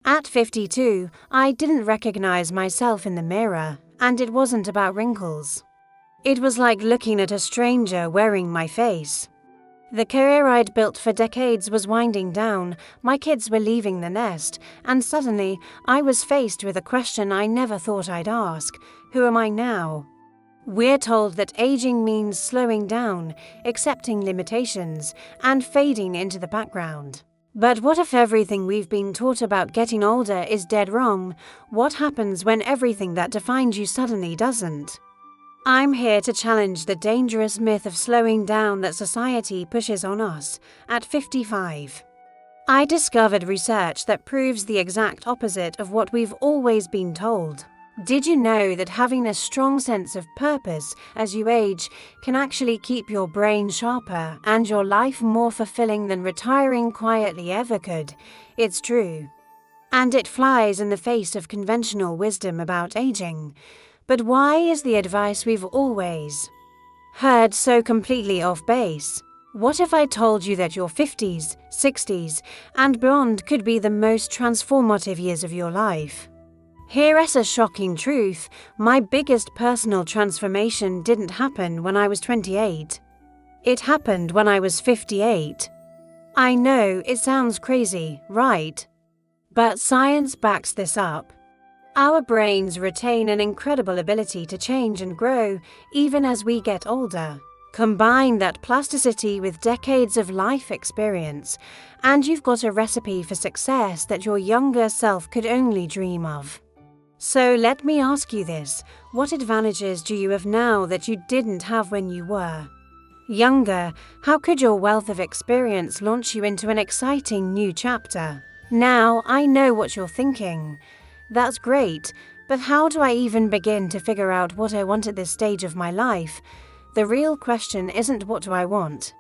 At 52, I didn't recognize myself in the mirror, and it wasn't about wrinkles. It was like looking at a stranger wearing my face. The career I'd built for decades was winding down, my kids were leaving the nest, and suddenly I was faced with a question I never thought I'd ask: who am I now? We're told that aging means slowing down, accepting limitations, and fading into the background. But what if everything we've been taught about getting older is dead wrong? What happens when everything that defined you suddenly doesn't? I'm here to challenge the dangerous myth of slowing down that society pushes on us. At 55, I discovered research that proves the exact opposite of what we've always been told. Did you know that having a strong sense of purpose as you age can actually keep your brain sharper and your life more fulfilling than retiring quietly ever could? It's true. And it flies in the face of conventional wisdom about aging. But why is the advice we've always heard so completely off base? What if I told you that your 50s, 60s, and beyond could be the most transformative years of your life? Here's a shocking truth: my biggest personal transformation didn't happen when I was 28. It happened when I was 58. I know it sounds crazy, right? But science backs this up. Our brains retain an incredible ability to change and grow, even as we get older. Combine that plasticity with decades of life experience, and you've got a recipe for success that your younger self could only dream of. So let me ask you this: what advantages do you have now that you didn't have when you were younger? How could your wealth of experience launch you into an exciting new chapter? Now, I know what you're thinking. That's great, but how do I even begin to figure out what I want at this stage of my life? The real question isn't what do I want.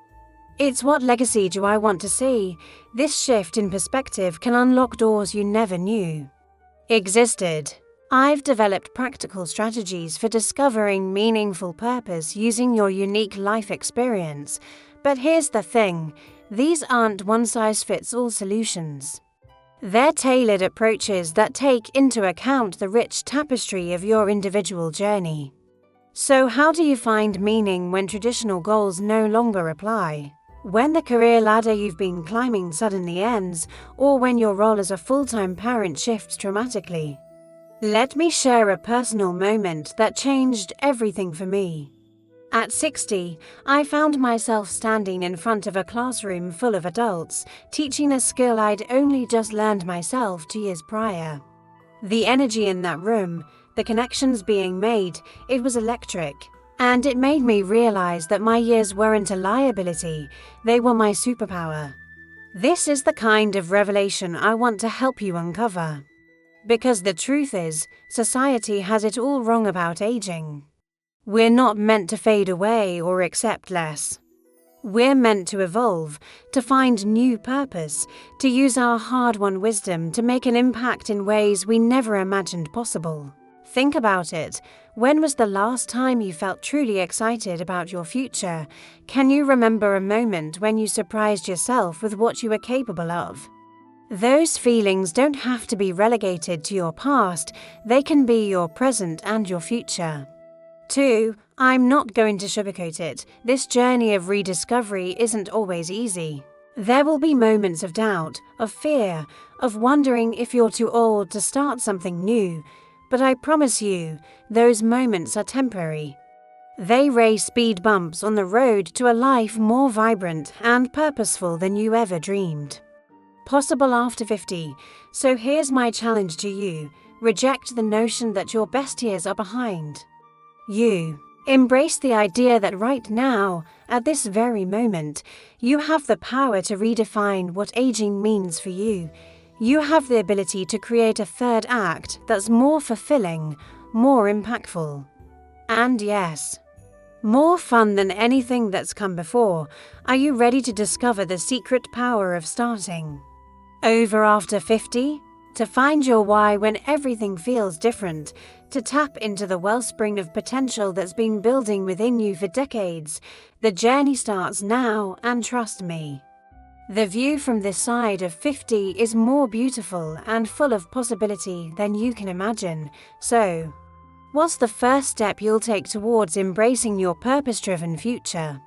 It's what legacy do I want to see? This shift in perspective can unlock doors you never knew existed. I've developed practical strategies for discovering meaningful purpose using your unique life experience. But here's the thing: these aren't one-size-fits-all solutions. They're tailored approaches that take into account the rich tapestry of your individual journey. So how do you find meaning when traditional goals no longer apply? When the career ladder you've been climbing suddenly ends, or when your role as a full-time parent shifts dramatically? Let me share a personal moment that changed everything for me. At 60, I found myself standing in front of a classroom full of adults, teaching a skill I'd only just learned myself 2 years prior. The energy in that room, the connections being made, it was electric. And it made me realize that my years weren't a liability, they were my superpower. This is the kind of revelation I want to help you uncover. Because the truth is, society has it all wrong about aging. We're not meant to fade away or accept less. We're meant to evolve, to find new purpose, to use our hard-won wisdom to make an impact in ways we never imagined possible. Think about it. When was the last time you felt truly excited about your future? Can you remember a moment when you surprised yourself with what you were capable of? Those feelings don't have to be relegated to your past, they can be your present and your future. 2. I'm not going to sugarcoat it. This journey of rediscovery isn't always easy. There will be moments of doubt, of fear, of wondering if you're too old to start something new. But I promise you, those moments are temporary. They raise speed bumps on the road to a life more vibrant and purposeful than you ever dreamed. Possible after 50. So here's my challenge to you: reject the notion that your best years are behind you. Embrace the idea that right now, at this very moment, you have the power to redefine what aging means for you. You have the ability to create a third act that's more fulfilling, more impactful, and yes, more fun than anything that's come before. Are you ready to discover the secret power of starting over after 50? To find your why when everything feels different, to tap into the wellspring of potential that's been building within you for decades. The journey starts now, and trust me, The view from this side of 50 is more beautiful and full of possibility than you can imagine. So, what's the first step you'll take towards embracing your purpose-driven future?